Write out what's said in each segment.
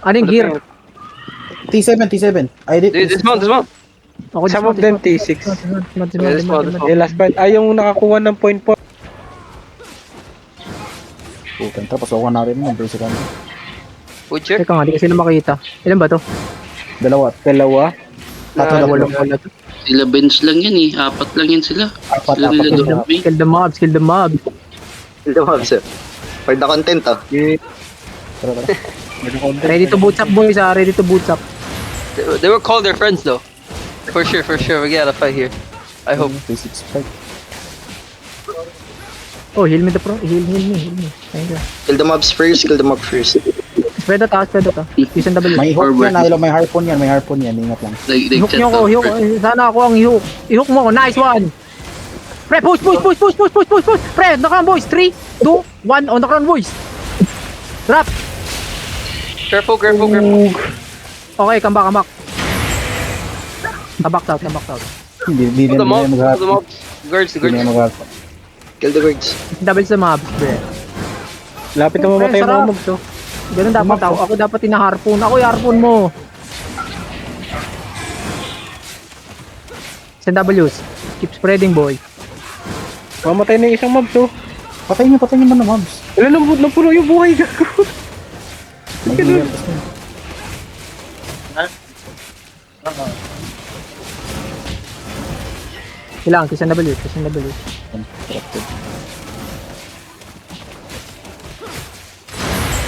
Anong gear? T7, T7. I did. Dismount. Ako Some of them T6. Dismount. Last part. Yung nakakuha ng point po. Putan, tapos ako na rin mo. Basic ano. Food check. Teka nga, di kasi na makita. Ilan ba to? Dalawa. Ah, walang wala to. Sila bench lang yan eh. Apat lang yan sila. Apat, Sila nila apat. Dorby. Kill the mob, kill the mob. Ito mo, sir. For the content, oh. Tara. Ready to boots up, boys, ah. Ready to boots up. They will call their friends though. For sure. We gotta fight here. I hope. T6 fight. Oh, heal me the pro. Heal me. Thank you. Kill the mobs first, Spread out, spread out. Use and W. May hook Forward. yan, may harpoon yan. Ingat lang. Like I-hook chat niyo ako, out i-hook. first. Sana ako ang i-hook. I-hook mo ako. Nice one. Pre, push. Pre, on the ground, boys. 3, 2, 1, on the ground, boys. Drop. Careful. Okay, come back. Come back out. Hindi Kill na the mob. mag-harp. Kill the mobs. Guards. Hindi na mag-harp. Kill the guards. Double sa mobs, pre. Lapit na mamatay Sarap. mga mobs, oh. Ganun dapat ako. Ako dapat ina-harpoon. Ako i-harpoon mo. Send W's. Keep spreading, boy. Mamatay na yung isang mobs, oh. Patay niyo man na mobs. Wala nang puno yung buhay, gago. May healer kasi. Kailangan, send W.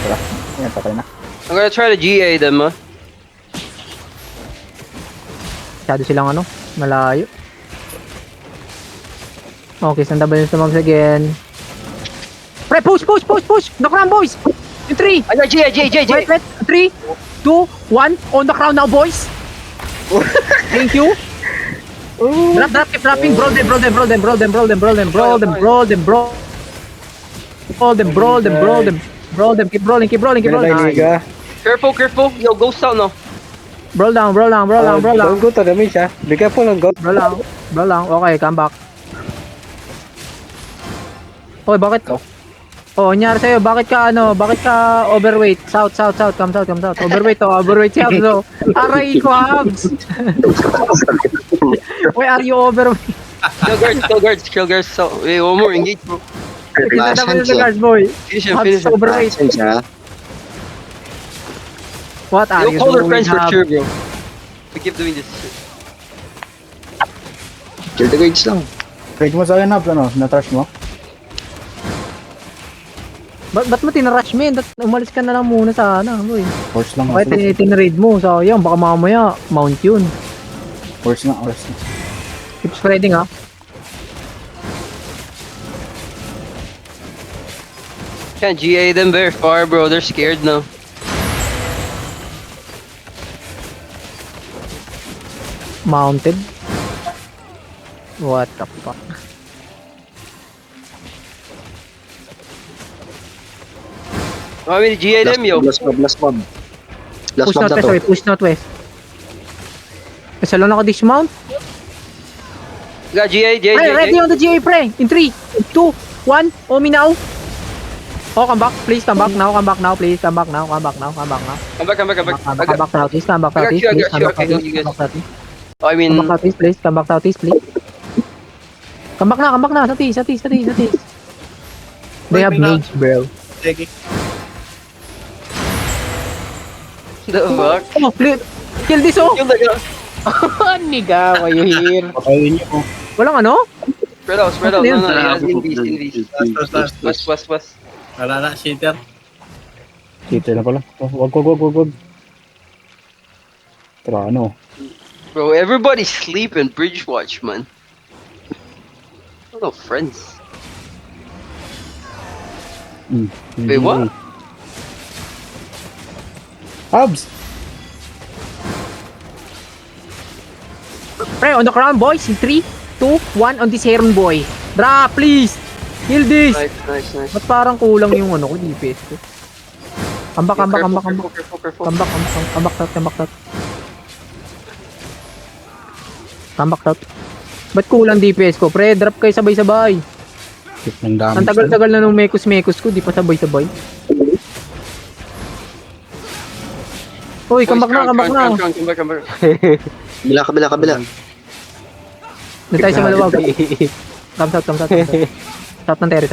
Tara. Ayan, patay na. I'm gonna try to GA them, huh? Masyado silang ano, malayo. Okay, send W sa mobs again. Pre, push! The crown, boys! In 3, I got GA. wait, 3, 2, 1, on the crown now, boys! Thank you! Drop, keep dropping, brawl them, keep rolling. Liga. Careful. Yo, ghost out now. Brawl down. Don't go to the mid, ah. Be careful ng go. Brawl lang, okay, come back. Oy, bakit? Oh, nyari sa'yo, bakit ka overweight? South, come south. Overweight siya, so, aray ko, Habs! Why are you overweight? Kill guards. So, wait, one more engage, bro. Kita naman yung guards, boy. Finish him. Habs overweight. What are You'll you call their doing, friends for Habs? sure, bro. We keep doing this shit. Kill the guards lang. Trade mo sa akin, Habs, ano? Na-trash mo? Ba't mo tinrush, man? Umalis ka na lang muna sana, boy. Force lang. Bakit tinraid mo? Sayang, baka mamaya, mount yun. Force nga. Keep spreading, ha? Can't GA them very far, bro. They're scared now. Mounted. What the fuck? Want me to GA them, yo? Last mob. Last Push mob na northwest, to. sorry. Push northwest. Kasi lang ako dismount. Got GA. Hey, ready on the GA, pre. In 3, 2, 1. Omi now. Oh, come back. Please, come back now. Please, come back now. Come back. Come back now, please. Come back I now, got please. you, Please, come back okay, now, you please. guys. Come back now, please. I mean, Come back now, please. Come back now, please. Come back na. Sa tis. They have mage, bro. the fuck? Oh, kill this, oh. Kill the guy. Niga, why you here? Patayin niyo. Walang ano? Spread out. Ano yun? No, he has in West. Wala, cheater. Cheater na pala. Wag. Tara, ano? Bro, everybody's sleeping. Bridge watch, man. No friends. Wait, what? Habs! Pre, on the ground, boys. In 3, 2, 1. On this Heron, boy. Drop, please. Kill this. Nice. Ba't parang kulang yung ano ko, DPS ko? Come back. Careful. Come back out. Ba't kulang DPS ko? Pre, drop kayo sabay-sabay. Tip ng damage. Ang tagal-tagal na nung mekos ko, di pa sabay-sabay. Uy, kambak na, kambak na. Come back. Kabila. Doon tayo sa maluwag. Comes out. South ng terrace.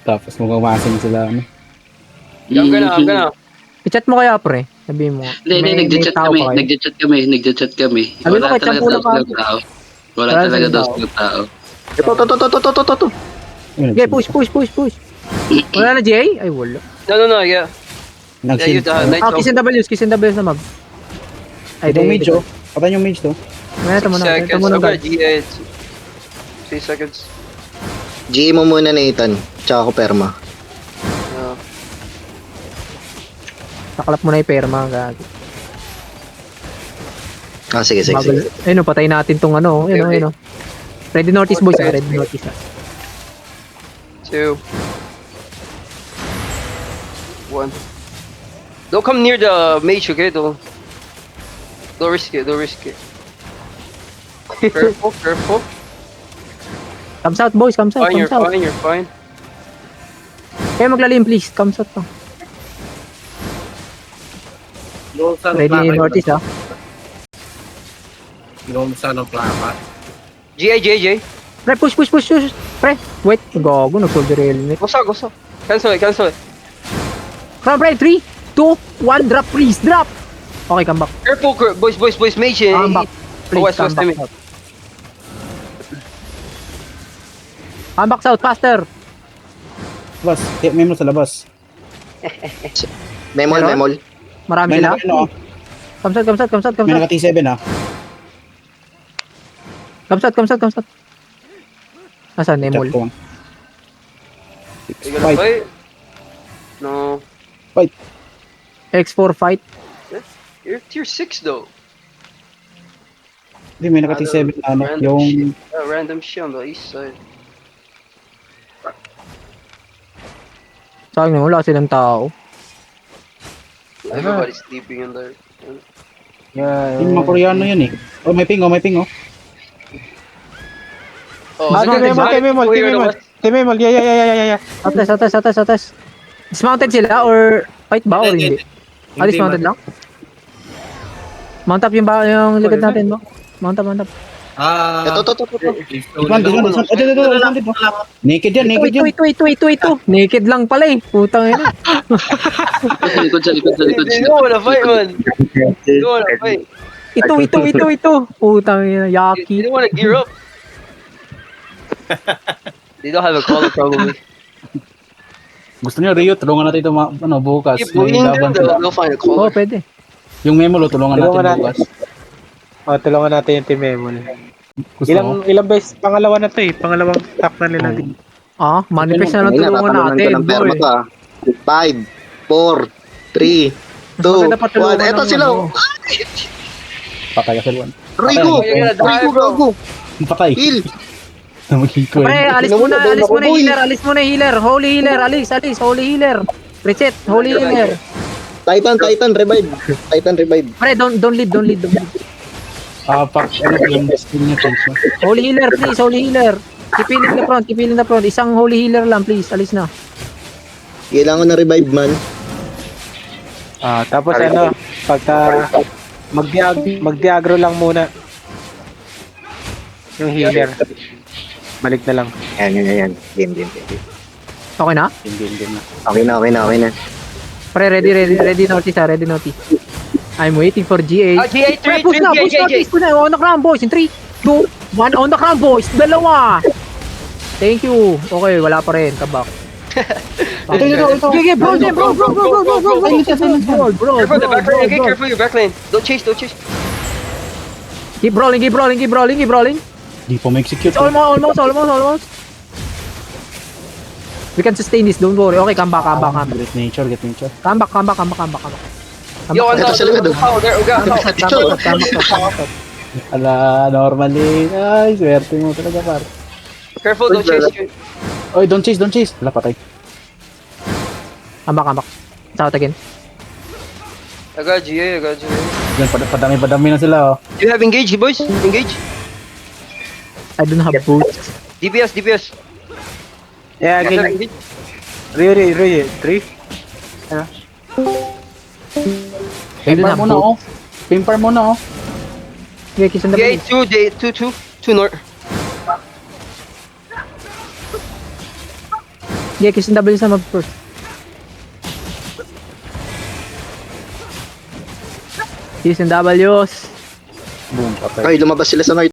Tapos mukhang umasin sila. Ano. I'm gonna. I-chat mo kaya, pre. Sabihin mo. Hindi, nagchat kami. Sabi ko, Wala kahit talaga 10 lang daw silang tao. Wala Wala talaga daw silang silang tao. Ito. Okay, push. Wala na, Jay? Ay, wala. No, yeah. Yeah, you Nag-shield. night Kiss and W's na mag. Ay, Ito yung mage, oh. Patay yung mage, to. Ito muna. 6 seconds. I'm gonna GA it. 3 seconds. GA mo muna, Nathan. Tsaka ako perma. Nakalap mo na yung perma. Gagi. Sige. Ayun, patay natin tong ano. Ayun. Ready notice, boys. Ready notice. 2 1. Don't come near the mage, okay? Don't risk it. Careful. Comes out, boys. Comes out. You're fine. Kaya maglalim, please. Comes out to. Ready notice, ha? Lumsa ng plaka. GA. Pre, push. Pre, wait. Gago, nag-soldier helmet. Go. Cancel it. Come, pre. 3, 2, 1. Drop, please. Drop. Okay, come back. Careful, boys, mage. Come back. Please, West, come back. timing. South. Come back, south. Faster. Labas. Memo sa labas. Memol. Marami May sila. naka, ano, Come south. may naka T7, ah. Come south. Nasaan? Nemol. Chat ko lang. You gonna Fight. fight? No. X4 fight. You're tier 6 though. Hindi, may naka T7 na, ano, yung... Random shit on the east side. Sayang naman, wala silang tao. Everybody's sleeping in there. Yung mga Koreano yan, eh. Oh, may ping, oh. Oh, Team Memol. Yeah. Atas. Dismounted sila or fight ba or hindi? Dismounted lang? Mount up yung likod natin mo. Mount up. Ito. Ito. Naked yan. Ito. Naked lang pala eh. Putang ina. Sa likod. They don't wanna fight, man. They don't wanna fight. Ito. Putang ina. They Yaki. don't wanna gear up. They don't have a collar probably. Gusto niyo, Rio, tulungan natin ito bukas. Keep bullying them, they'll find a Oo, collar. pwede. Yung memo, tulungan natin Tulungan bukas. Tulungan natin yung Team Memol. Gusto mo? Ilang beses, pangalawa na to eh. Pangalawang top na nila. Manifest na lang Ayun, tulungan natatalunan natin. ko ng perma Boy. to, ah. 5, 4, 3, Mas maganda pa 2, tulungan 1. Ito ng sila. ano. Patay ka sa luwan. Rico. You're gonna die, bro. Gago. Patay. Heal. Mag-hiko Pre, eh. alis mo na Tingnan mo, yung boy. healer. Alis mo na yung healer. Holy healer. Alis. Holy healer. Reset. Holy healer. Titan, revive. Pre, don't lead. Ano yung destiny niya, please. Holy healer, please. Holy healer. Keep healing the front. Isang holy healer lang, please. Alis na. Kailangan na revive, man. Tapos pagka mag-diagro lang muna yung healer. Balik na lang. Yan. Game. Okay na? Hindi na. Okay na. Pre, ready notice. I'm waiting for GA. GA, Pre, 3, push na. On the ground, boys. In 3, 2, 1. On the ground, boys. Dalawa. Thank you. Okay, wala pa rin. Kabak. Ito. Okay, bro. Careful the back lane, okay? Careful your back lane. Don't chase. Keep rolling. Di pa ma-execute. It's almost. We can sustain this, don't worry. Okay, come back. Get nature. Come back. Yo, on Ito sa likod, the tower there. Come back. Ala, normally. Ay, swerte mo talaga, par. Careful, don't chase. Oy, don't chase. Wala, patay. Come back. South again. I got GA. Yan, padami na sila, oh. Do you have engage, boys? Engage. I don't have boots. DPS. Yeah, again. Engage. Rio, 3. Pimpar muna, oh. Pimpar muna, oh. Okay, kiss and J2, double. J2, 2 north. Okay, kiss and double sa mob first. Kiss and W's. Boom, patay. Ay, lumabas sila sa north.